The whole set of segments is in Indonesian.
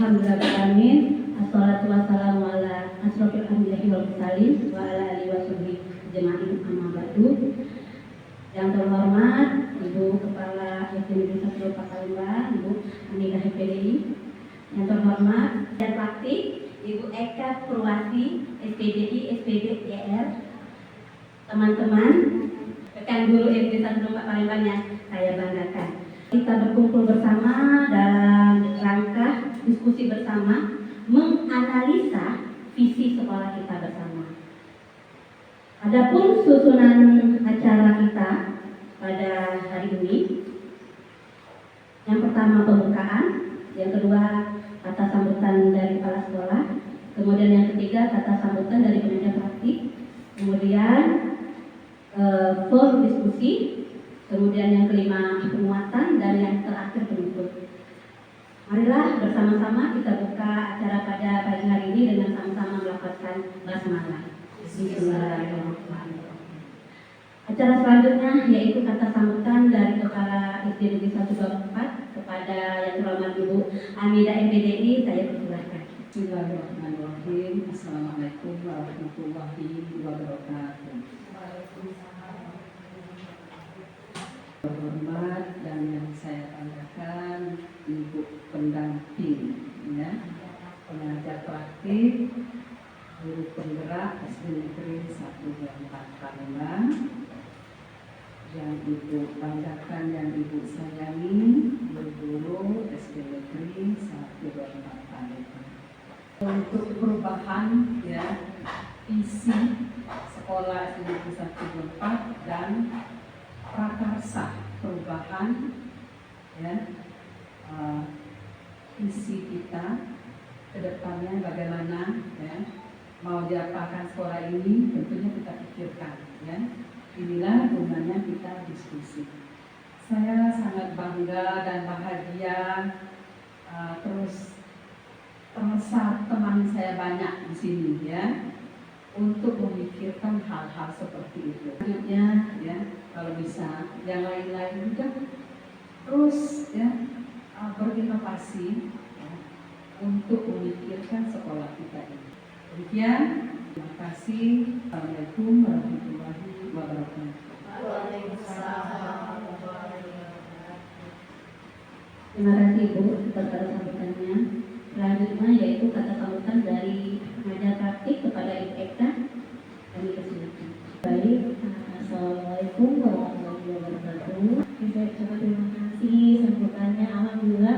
Alhamdulillahirrahmanirrahim. Assalatu wassalamu ala asrofil anbiya'i wal mursalin wa ala alihi washabihi ajma'in, amma ba'du. Yang terhormat Ibu Kepala SD Negeri 1 Pakalimban, Ibu Amidah PDI. Yang terhormat dan praktik Ibu Eka Purwati, SPDI, SPDIR. Teman-teman, rekan guru SD 1 Pakalimban yang saya banggakan. Kita berkumpul bersama dalam rangka diskusi bersama menganalisa visi sekolah kita bersama. Adapun susunan acara kita pada hari ini, yang pertama pembukaan, yang kedua kata sambutan dari kepala sekolah, kemudian yang ketiga kata sambutan dari panitia praktik, kemudian forum diskusi, kemudian yang kelima penguatan, dan yang terakhir penutup. Marilah bersama-sama kita buka acara pada pagi hari ini dengan sama-sama melakukan basmalah. Bismillahirrahmanirrahim. Acara selanjutnya yaitu kata sambutan dari Kepala SD Negeri 124 kepada yang terhormat Ibu Amidah MPDI. Saya persilahkan. Bismillahirrahmanirrahim. Assalamualaikum warahmatullahi wabarakatuh. Terhormat dan yang saya banggakan Ibu pendamping, ya, pengajar praktik, guru penggerak SD Negeri 124 Palembang. Yang Ibu banggakan, yang Ibu sayangi, guru SD Negeri 124 Palembang. Untuk perubahan, ya, visi sekolah SD Negeri 124 dan prakarsa perubahan, ya, visi kita ke depannya bagaimana, ya, mau diapakan sekolah ini, tentunya kita pikirkan, ya. Inilah gunanya kita diskusi. Saya sangat bangga dan bahagia, terus terasa teman saya banyak di sini, ya, untuk memikirkan hal-hal seperti itu. Selanjutnya, ya, kalau bisa yang lain-lain juga terus, ya, berinovasi, ya, untuk memikirkan sekolah kita ini. Demikian, terima kasih. Assalamualaikum warahmatullahi wabarakatuh. Terima kasih Ibu atas kata sambutannya. Selanjutnya yaitu kata sambutan dari pengajar praktik kepada Ibu Eka. Kami persilakan. Baik, Assalamualaikum warahmatullahi wabarakatuh. Saya ucapkan terima kasih sambutannya. Alhamdulillah,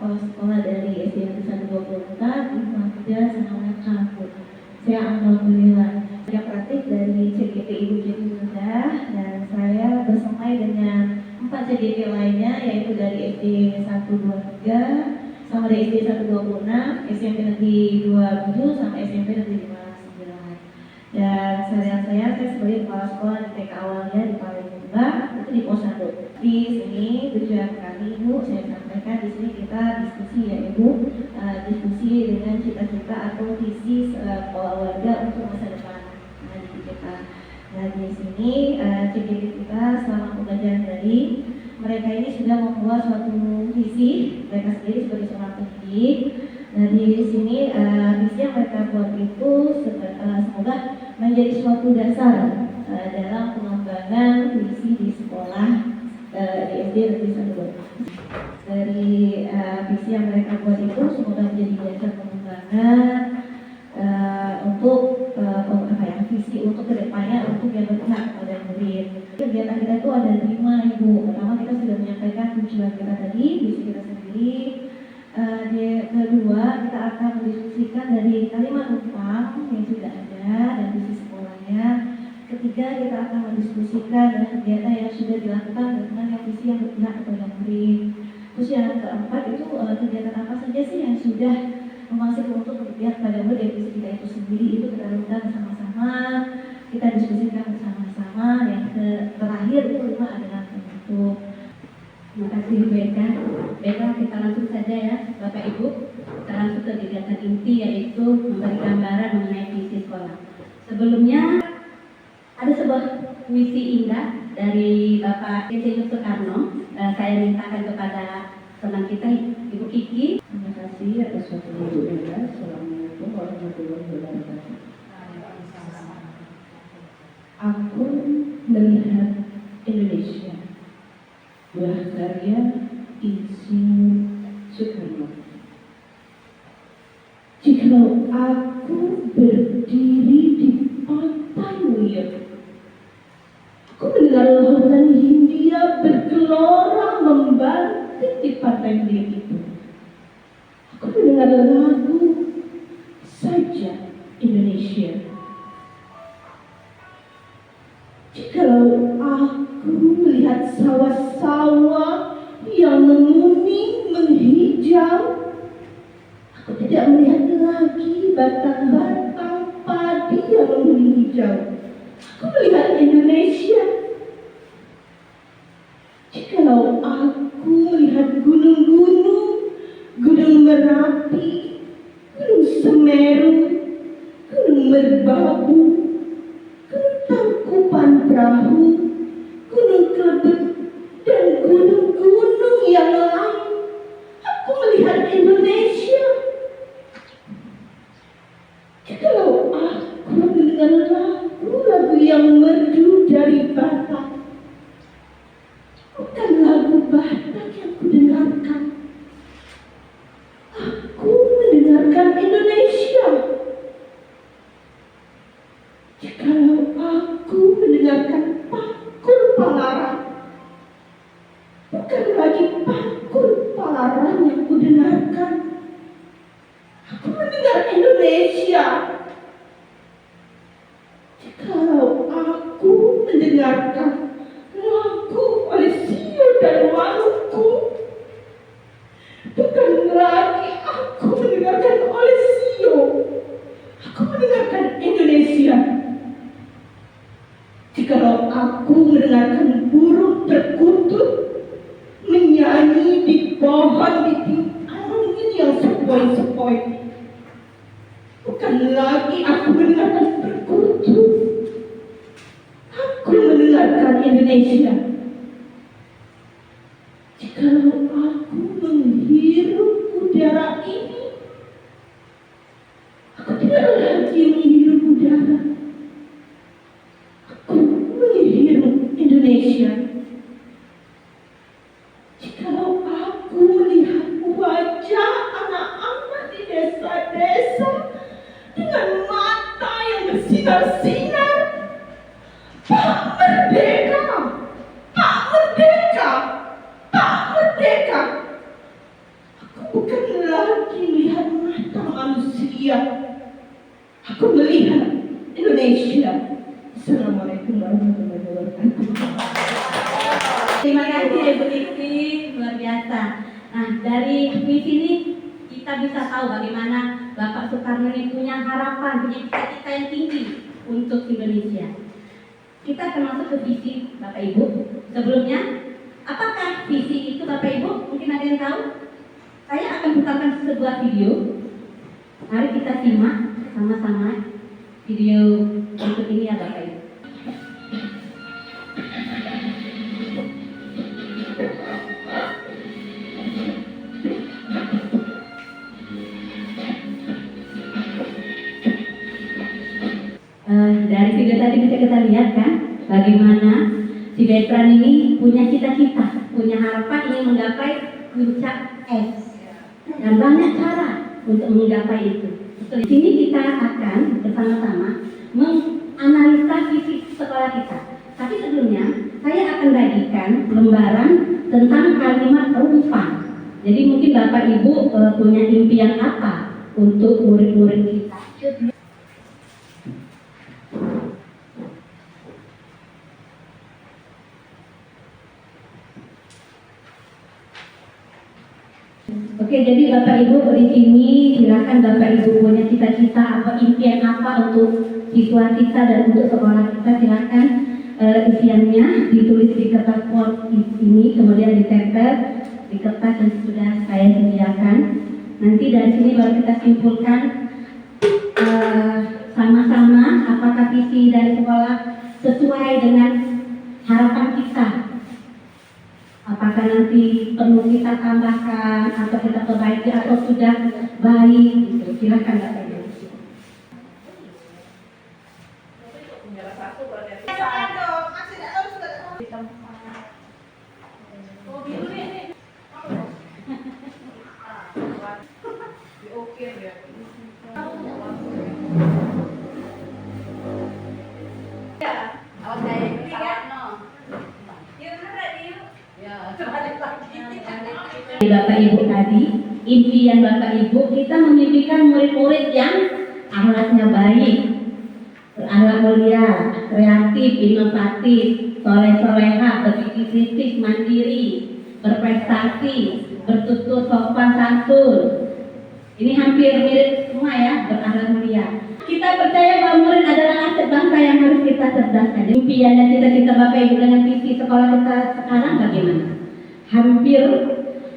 sekolah dari SD Negeri 124 Ibadah sangat lengkap. Saya alhamdulillah. Saya praktik dari CGP Ibu Jadi Mudah, dan saya bersemai dengan 4 CGP lainnya, yaitu dari SD 123 sama dari SD 126, SMP Negeri 27 sampai SMP Negeri 59. Dan saya sebagai kepala sekolah di TK awalnya di Palembang, itu di pos 1. Di sini tujuan kami Ibu, saya sampaikan di sini kita diskusi, ya Ibu, diskusi dengan cita-cita atau visi sekolah warga untuk masa depan di kita. Nah, di sini CGP kita selama pembelajaran dari mereka ini sudah membuat suatu visi mereka sendiri sebagai seorang pendidik. Nah, di sini visi yang mereka buat itu semoga menjadi suatu dasar dalam pengembangan visi di sekolah di SD Negeri 124. Dari visi yang mereka buat itu semoga menjadi dasar pengembangan untuk visi untuk kedepannya, untuk yang berpihak kepada murid. Kegiatan kita itu ada 5 Ibu. Pertama, kita sudah menyampaikan tujuan kita tadi, visi kita sendiri. Kedua, kita akan mendiskusikan dari kalimat numpang yang sudah ada dan visi sekolahnya. Ketiga, kita akan mendiskusikan kegiatan yang sudah dilakukan dengan yang visi yang berpihak kepada murid. Terus yang keempat itu kegiatan apa saja sih yang sudah masih untuk berpihak pada murid, visi kita itu sendiri, itu kita lakukan bersama-sama, kita diskusikan bersama-sama. Yang terakhir itu 5 adalah penutup. Terima kasih Bu Eka. Baiklah, kita langsung saja ya Bapak Ibu. Kita langsung ke kegiatan inti, yaitu memberi gambaran mengenai visi sekolah. Sebelumnya ada sebuah puisi indah dari Bapak Insinyur Soekarno. Saya mintakan kepada teman kita Ibu Kiki. Terima kasih atas satu Bu Enda. Assalamualaikum warahmatullahi wabarakatuh. Aku melihat Indonesia, buah karya Insinyur Soekarno. Jikalau aku berdiri di pantai New York, aku mendengar lautan Hindia bergelora membangkit di pantai New York itu. Aku mendengar lagu Saja Indonesia. Jikalau aku melihat sawah-sawah yang menguning menghijau, aku tidak melihat lagi batang-batang padi yang menguning hijau. Aku melihat Indonesia. Jikalau aku melihat gunung-gunung, Gunung Merapi, Gunung Semeru, Gunung Merbabu, Gunung Tangkuban Perahu, Gunung Kelebet, dan gunung-gunung yang lain, aku melihat Indonesia. Jikalau aku mendengar lagu-lagu yang merdu dari Batak, bukan lagu Batak yang kudengarkan. Aku mendengarkan Indonesia. Jikalau aku mendengarkan Pakur Palaran, bukan lagi Pakur Palaran yang kudengarkan. Aku mendengar Indonesia. Jikalau aku mendengarkan lagu oleh Sio dan Maluku, bukan lagi aku mendengarkan oleh Sio. Aku mendengarkan Indonesia. Jikalau aku mendengarkan burung terkutub menyanyi di pohon di angin yang sepoi-sepoi, bukan lagi aku mendengarkan perkutub. Aku mendengarkan Indonesia. Jikalau aku menghirup udara ini, aku tidak lagi menghirup udara. Aku menghirup Indonesia. Jikalau aku melihat wajah anak-anak di desa-desa dengan mata yang bersinar-sinar, Pak Merdeka, Pak Merdeka, Pak Merdeka. Aku bukan lagi melihat mata manusia. Aku melihat Indonesia. Assalamualaikum warahmatullahi wabarakatuh. Terima kasih Ibu Dikti, luar biasa. Nah, dari puisi ini kita bisa tahu bagaimana Bapak Soekarno ini punya harapan, punya cita-cita yang tinggi untuk Indonesia. Kita akan masuk ke visi Bapak Ibu. Sebelumnya, apakah visi itu Bapak Ibu? Mungkin ada yang tahu? Saya akan putarkan sebuah video. Mari kita simak sama-sama video untuk ini ya Bapak Ibu. Dari video tadi bisa kita lihat kan bagaimana si Betran ini punya cita-cita, punya harapan ingin menggapai puncak es dan banyak cara untuk menggapai itu. Di sini kita akan bersama-sama menganalisa visi sekolah kita. Tapi sebelumnya saya akan bagikan lembaran tentang kalimat rumpang. Jadi mungkin Bapak Ibu punya impian apa untuk murid-murid kita? Oke, jadi Bapak Ibu di sini silakan Bapak Ibu punya cita-cita apa, impian apa untuk siswa kita dan untuk sekolah kita, silakan isiannya ditulis di kertas port ini, kemudian ditempel di kertas yang sudah saya sediakan. Nanti dari sini baru kita simpulkan sama-sama apakah visi dari sekolah sesuai dengan harapan kita. Apakah nanti perlu kita tambahkan atau kita perbaiki atau sudah baik gitu. Silakan Bapak Ibu. Bapak Ibu tadi, impian Bapak Ibu kita memimpikan murid-murid yang akhlaknya baik, berakhlak mulia, kreatif, inovatif, soleh-soleha, berpikir kritis, mandiri, berprestasi, bertutur sopan santun. Ini hampir mirip semua ya, berakhlak mulia. Kita percaya bahwa murid adalah aset bangsa yang harus kita cerdaskan. Impian dan cita-cita Bapak Ibu dengan visi sekolah kita sekarang bagaimana?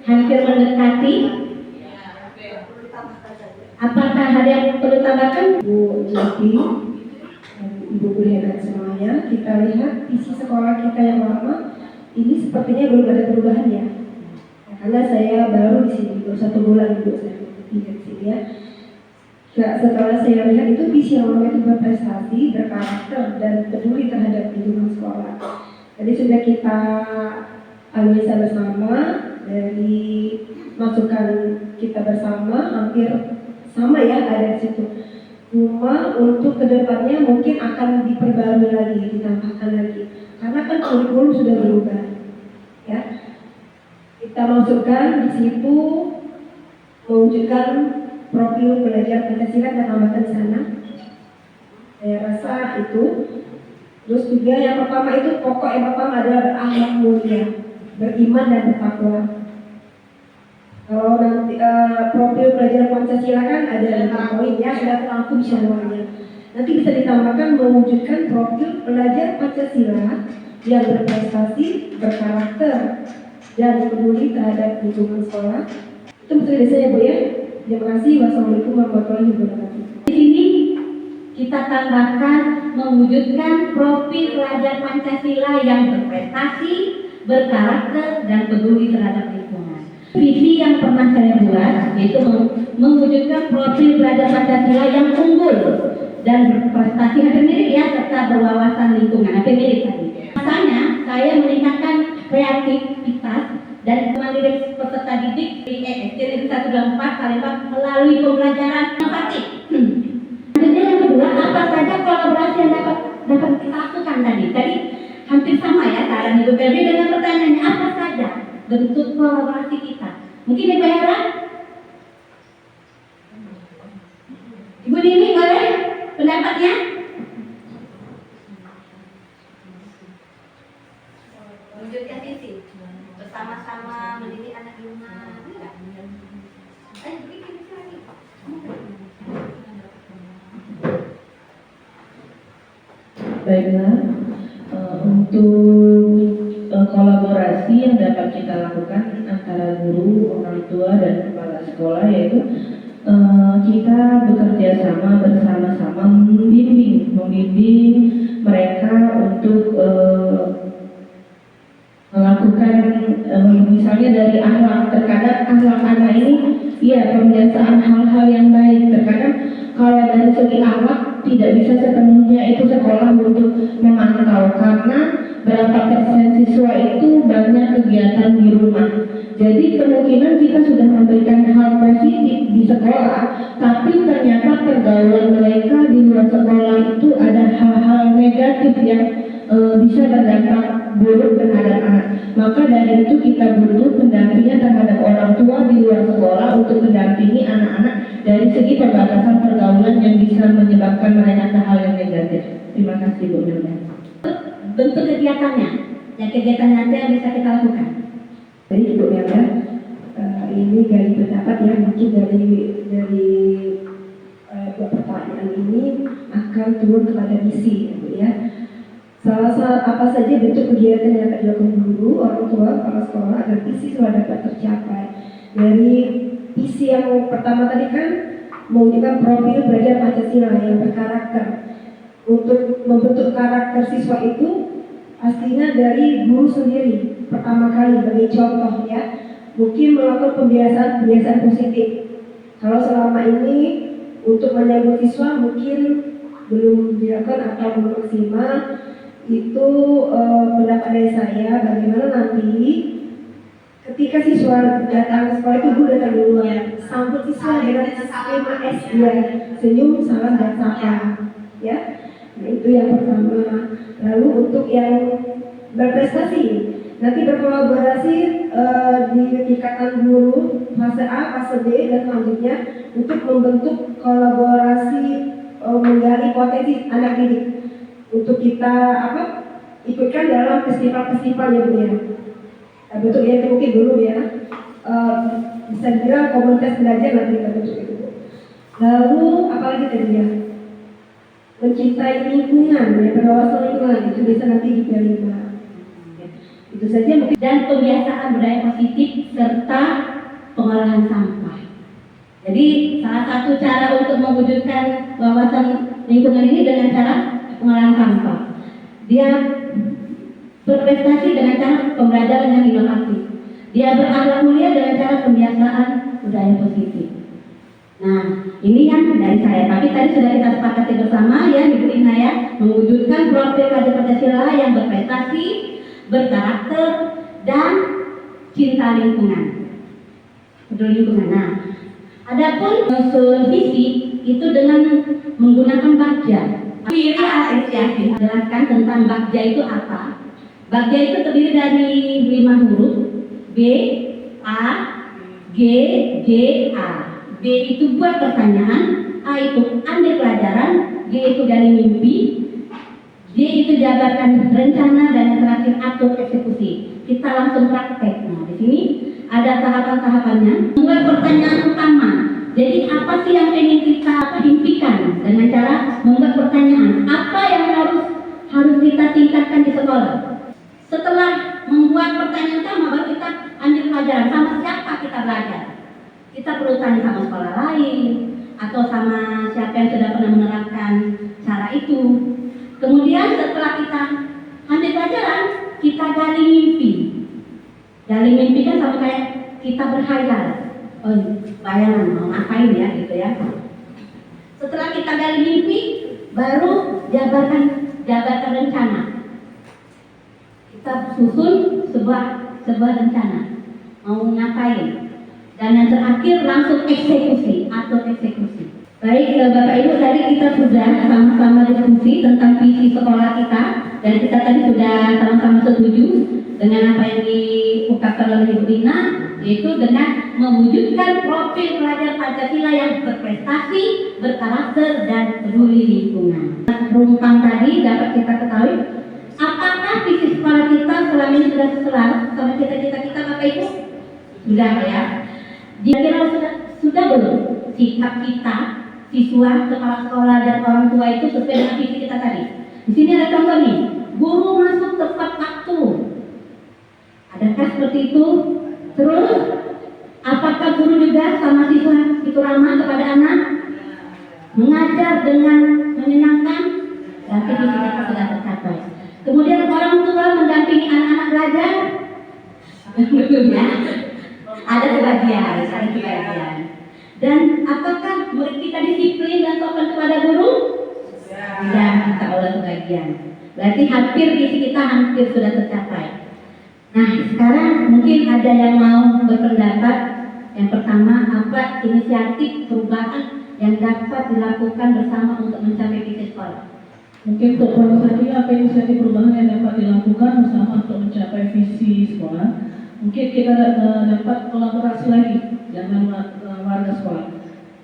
Hampir mendekati. Apakah ada yang perlu tambahkan? Bu Jati dan Ibu Kuliah dan semuanya, kita lihat isi sekolah kita yang lama ini sepertinya belum ada perubahan ya. Karena saya baru di sini, baru 1 bulan Ibu saya di sini ya. Setelah saya lihat itu visi yang lama itu berprestasi, berkarakter dan peduli terhadap lingkungan sekolah. Jadi sudah kita analisa bersama dari masukan kita bersama hampir sama ya ada di situ. Cuma untuk kedepannya mungkin akan diperbarui lagi, ditambahkan lagi. Karena kan kurikulum sudah berubah, ya. Kita masukkan di situ mewujudkan profil belajar Pancasila dan tambahkan di sana. Saya rasa itu. Terus juga yang pertama itu pokok yang pertama adalah berakhlak mulia, beriman dan bertakwa. Kalau nanti profil pelajaran Pancasila kan ada 5 poin ya, sudah terangkum semuanya. Nanti bisa ditambahkan mewujudkan profil pelajar Pancasila yang berprestasi, berkarakter, dan peduli terhadap lingkungan sekolah. Itu betul dari saya Bu ya. Terima kasih. Wassalamualaikum warahmatullahi wabarakatuh. Di sini kita tambahkan mewujudkan profil pelajar Pancasila yang berprestasi, berkarakter, dan peduli terhadap lingkungan. Visi yang pernah saya buat yaitu mewujudkan profil pelajar Pancasila yang unggul dan berprestasi hampir mirip ya, serta berwawasan lingkungan hampir mirip tadi. Makanya saya meningkatkan kreativitas dan mandiri peserta didik di SD Negeri 124 Palembang melalui pembelajaran inovatif. Jadi yang kedua, apa saja kolaborasi yang dapat kita lakukan tadi? Tadi hampir sama ya saran Ibu Ferdi dengan pertanyaannya apa saja bentuk kolaborasi kita. Mungkin Ibu Hera? Ibu Nini boleh pendapatnya? Wujudkan visi bersama-sama mendidik anak di rumah. Bikin lagi. Baiklah, untuk kolaborasi yang dapat kita lakukan antara guru, orang tua, dan kepala sekolah yaitu kita bekerja sama bersama-sama membimbing mereka untuk melakukan misalnya dari akhlak. Terkadang akhlak anak ini ya pembiasaan hal-hal yang baik. Terkadang kalau dari segi akhlak tidak bisa sepenuhnya itu sekolah untuk memantau karena berapa persen siswa itu banyak kegiatan di rumah. Jadi kemungkinan kita sudah memberikan hal positif di sekolah, tapi ternyata pergaulan mereka di luar sekolah itu ada hal-hal negatif yang bisa berdampak buruk terhadap anak. Maka dari itu kita butuh pendampingan terhadap orang tua di luar sekolah untuk mendampingi anak-anak dari segi pembatasan pergaulan yang bisa menyebabkan mereka ke hal yang negatif. Terima kasih Bu Milda. Bentuk kegiatannya, yang kegiatan nanti yang bisa kita lakukan. Jadi Ibu Melda, ini gali pendapat ya, mungkin dari dua pertanyaan ini akan turun kepada misi ya Bu ya. Apa saja bentuk kegiatan yang akan dilakukan guru, orang tua, kepala sekolah agar visi sekolah dapat tercapai. Dari visi yang pertama tadi kan mewujudkan profil pelajar Pancasila yang berkarakter. Untuk membentuk karakter siswa itu pastinya dari guru sendiri pertama kali sebagai contoh ya, mungkin melakukan pembiasaan positif Kalau selama ini untuk menyambut siswa mungkin belum dilakukan atau belum maksimal, itu pendapat dari saya bagaimana nanti ketika siswa datang sekolah itu dulu datang duluan, sambut siswa dengan skema S ya, senyum, salam dan sapa, ya. Nah itu yang pertama. Lalu untuk yang berprestasi, nanti berkolaborasi di tingkatan guru fase A, fase B dan selanjutnya untuk membentuk kolaborasi menggali potensi anak didik untuk kita ikutkan dalam festival-festival ya Bu ya. Nah, bentuk yang mungkin dulu ya, bisa dibilang komunitas belajar nanti kita bentuk itu. Lalu apalagi tadi ya, mencintai lingkungan ya, pengawasan lingkungan itu bisa nanti diterima. Itu saja mungkin. Dan kebiasaan budaya positif serta pengolahan sampah. Jadi salah satu cara untuk mewujudkan wawasan lingkungan ini dengan cara pengolahan sampah. Dia berprestasi dengan cara pembelajaran yang inovatif. Dia berakhlak mulia dengan cara kebiasaan budaya positif. Nah, ini yang dari saya. Tapi tadi sudah kita sepakati bersama ya, Ibu Inaya, mewujudkan profil pelajar Pancasila yang berprestasi, berkarakter, dan cinta lingkungan. Peduli lingkungan. Nah, adapun unsur visi itu dengan menggunakan bagja. Kiri apresiasi menjelaskan tentang bagja itu apa. Bagja itu terdiri dari 5 huruf, B, A, G, J, A. B itu buat pertanyaan, A itu ambil pelajaran, G itu gali mimpi, J itu jabarkan rencana, dan yang terakhir atur eksekusi. Kita langsung praktek. Nah, di sini ada tahapan-tahapannya. Membuat pertanyaan utama. Jadi apa sih yang ingin kita impikan dengan cara membuat pertanyaan? Apa yang harus kita tingkatkan di sekolah? Setelah membuat pertanyaan utama, baru kita ambil pelajaran. Sama siapa kita belajar? Kita perlu tanya sama sekolah lain atau sama siapa yang sudah pernah menerapkan cara itu. Kemudian setelah kita ambil pelajaran, kita gali mimpi. Gali mimpi kan sama kayak kita berkhayal. Oh, bayangan mau ngapain ya gitu ya. Setelah kita gali mimpi, baru jabarkan rencana. Kita susun sebuah rencana. Mau ngapain? Dan yang terakhir langsung eksekusi atau eksekusi. Baik Bapak Ibu, tadi kita sudah sama-sama diskusi tentang visi sekolah kita, dan kita tadi sudah sama-sama setuju dengan apa yang diungkapkan oleh Ibu Dina, yaitu dengan mewujudkan profil pelajar Pancasila yang berprestasi, berkarakter, dan peduli lingkungan. Rumpang tadi dapat kita ketahui, apakah visi sekolah kita selama ini sudah selaras sama cita-cita kita Bapak Ibu? Sudah ya. Kira-kira sudah belum sikap kita, siswa, kepala sekolah, dan orang tua itu sesuai dengan visi kita tadi? Di sini ada contoh nih, guru masuk tepat waktu. Adakah seperti itu? Terus, apakah guru juga sama siswa itu ramah kepada anak? Mengajar dengan menyenangkan? Berarti visi kita sudah tercapai. Kemudian orang tua mendampingi anak-anak belajar? Belum ya? Ada sebagian. Dan apakah murid kita disiplin dan sopan kepada guru? Tidak, kita oleh sebagian. Berarti hampir visi kita hampir sudah tercapai. Nah, sekarang mungkin ada yang mau berpendapat. Yang pertama, apa inisiatif perubahan yang dapat dilakukan bersama untuk mencapai visi sekolah? Mungkin untuk tadi apa inisiatif perubahan yang dapat dilakukan bersama untuk mencapai visi sekolah? Mungkin kita dapat kolaborasi lagi dengan warga sekolah.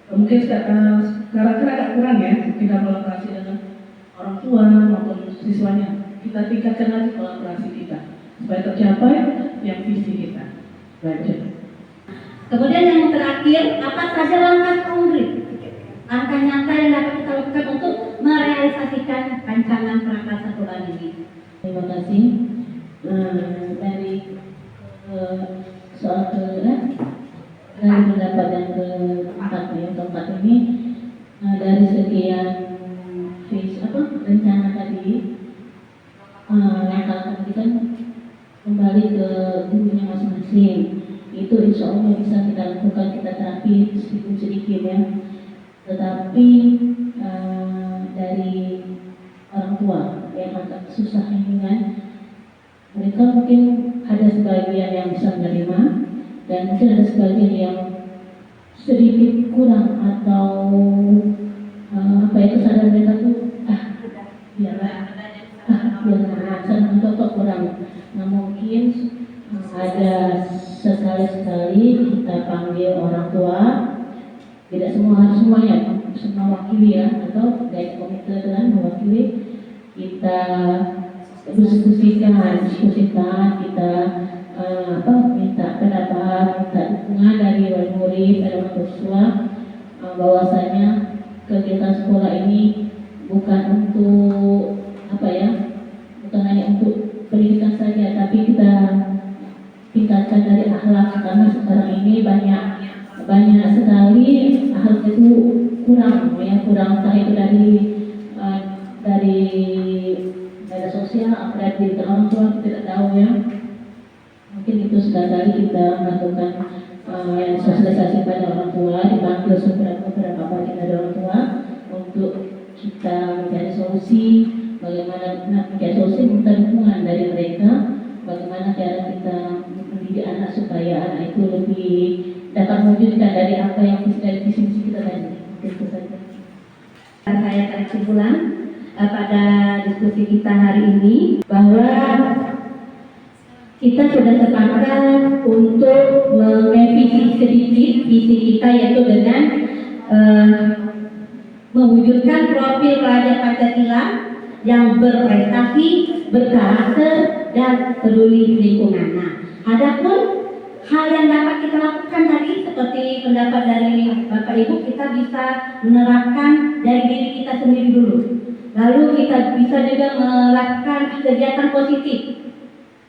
Mungkin sekarang agak kurang ya kita kolaborasi dengan orang tua maupun siswanya. Kita tingkatkan lagi kolaborasi kita supaya tercapai yang visi kita. Baik. Kemudian yang terakhir, apa saja langkah konkret, langkah nyata yang dapat kita lakukan untuk merealisasikan rancangan prakarsa perubahan ini? Terima kasih. Dari soal dari pendapat yang keempat ini, dari sekian rencana tadi, langkah kita kembali ke gurunya masing-masing. Itu insya Allah bisa kita lakukan, kita terapi sedikit susah ini kan. Mereka mungkin ada sebagian yang bisa menerima dan mungkin ada sebagian yang sedikit kurang atau kesadaran mereka tuh biarlah senang atau kurang. Nah mungkin ada sekali-sekali kita panggil orang tua, tidak semuanya mewakili ya, atau dari komite dan mewakili, kita diskusikan kita minta pendapat, minta dukungan dari wali murid dan orang tua bahwasanya kegiatan sekolah ini bukan untuk bukan hanya untuk pendidikan saja, tapi kita tingkatkan dari akhlak, karena sekarang ini banyak sekali akhlak itu kurang entah itu dari media sosial atau dari orang tua, kita tidak tahu ya. Mungkin itu sekali kita melakukan sosialisasi pada orang tua, dipanggil beberapa bagian dari orang tua untuk kita mencari solusi, bagaimana mencari solusi, minta dukungan dari mereka, bagaimana cara kita mendidik anak supaya anak itu lebih dapat mewujudkan dari apa yang dari visi kita tadi. Itu saja. Saya tarik kesimpulan pada diskusi kita hari ini bahwa kita sudah sepakat untuk merevisi sedikit visi kita, yaitu dengan mewujudkan profil pelajar Pancasila yang berprestasi, berkarakter, dan peduli lingkungan. Nah, adapun hal yang dapat kita lakukan tadi seperti pendapat dari Bapak Ibu, kita bisa menerapkan dari diri kita sendiri dulu. Lalu kita bisa juga melakukan kegiatan positif,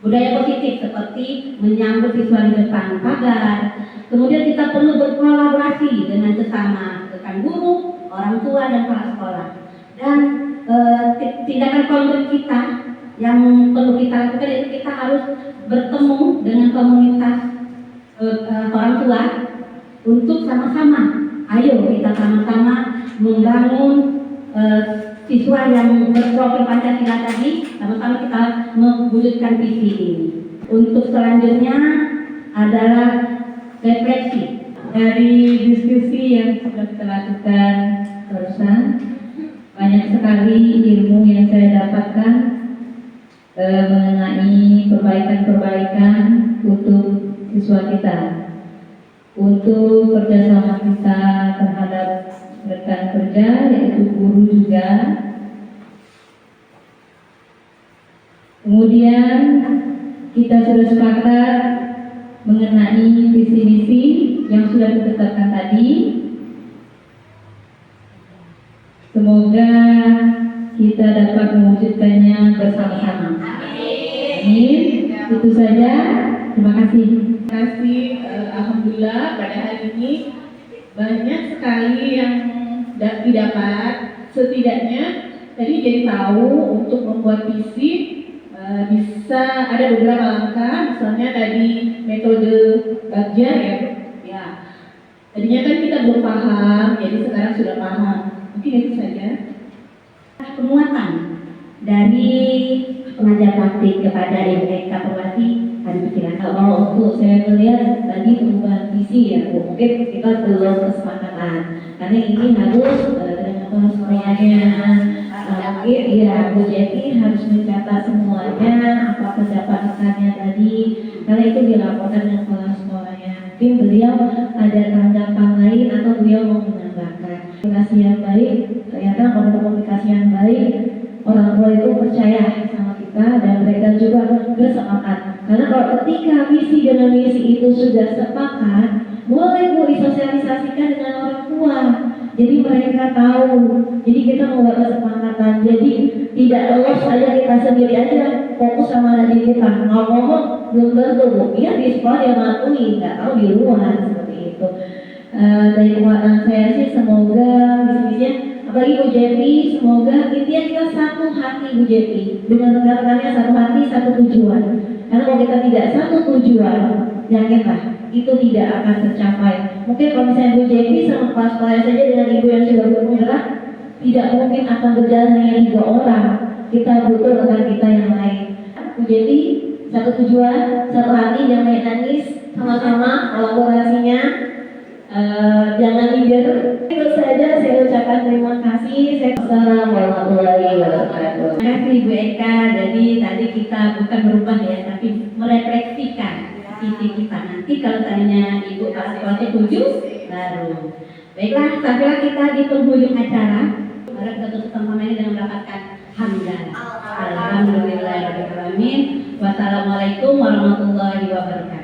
budaya positif seperti menyambut siswa di depan pagar. Kemudian kita perlu berkolaborasi dengan sesama rekan guru, orang tua, dan kepala sekolah. Dan tindakan konkret kita yang perlu kita lakukan itu kita harus bertemu dengan komunitas orang tua untuk sama-sama, ayo kita sama-sama membangun siswa yang berprofil Pancasila tadi, sama-sama kita mewujudkan visi ini. Untuk selanjutnya adalah refleksi. Dari diskusi yang sudah kita lakukan barusan, banyak sekali ilmu yang saya dapatkan mengenai perbaikan-perbaikan untuk siswa kita, untuk kerjasama kita terhadap rekan kerja, yaitu guru juga. Kemudian kita sudah sepakat mengenai visi misi yang sudah ditetapkan tadi. Semoga kita dapat mewujudkannya bersama-sama. Amin. Itu saja. Terima kasih. Terima kasih. Alhamdulillah pada hari ini banyak sekali yang didapat. Setidaknya tadi jadi tahu untuk membuat visi bisa ada beberapa langkah. Misalnya tadi metode Bagja ya. Tadinya kan kita belum paham, jadi sekarang sudah paham. Mungkin itu saja. Penguatan dari pengajar praktik kepada mereka evaluasi Pancasila. Kalau untuk saya melihat tadi perubahan visi ya, mungkin kita belum kesepakatan karena ini harus dengan semuanya. Mungkin ya Bu Jeti harus mencatat semuanya apa pendapat rekannya tadi, karena itu dilaporkan dengan kepala sekolahnya. Mungkin beliau ada tanggapan lain atau beliau mau menambahkan. Komunikasi yang baik, ternyata komunikasi yang baik, orang tua itu percaya sama kita dan mereka juga bersepakat. Karena kalau ketika visi dan misi itu sudah sepakat, boleh Bu disosialisasikan dengan orang tua. Jadi mereka tahu. Jadi kita membuat kesepakatan. Jadi tidak lolos saja kita sendiri aja fokus sama anak didik kita. Ngomong belum tentu Bu. Iya di sekolah dia mengakui, nggak tahu di luar seperti itu. Dari penguatan saya sih semoga misinya, apalagi Bu Jepi, semoga intinya kita satu hati Bu Jepi dengan rekan-rekannya, satu hati satu tujuan. Karena kalau kita tidak satu tujuan, yakinlah itu tidak akan tercapai. Mungkin kalau misalnya Bu Jepi sama kepala sekolah saja dengan ibu yang sudah bergerak, tidak mungkin akan berjalan hanya 3 orang. kita butuh rekan kita yang lain. Jadi satu tujuan, satu hati, jangan nangis, sama-sama kolaborasinya. Jangan minder. Itu saja saya ucapkan terima kasih. Assalamualaikum warahmatullahi wabarakatuh. Terima kasih Ibu Eka. Jadi tadi kita bukan merubah ya, tapi merefleksikan isi kita. Nanti kalau tanya Ibu kelasnya 7 baru. Baiklah, sampailah kita di penghujung acara. Harap kita tutup sama ini dengan mendapatkan hamdalah. Alhamdulillahirobbilalamin. Wassalamualaikum warahmatullahi wabarakatuh.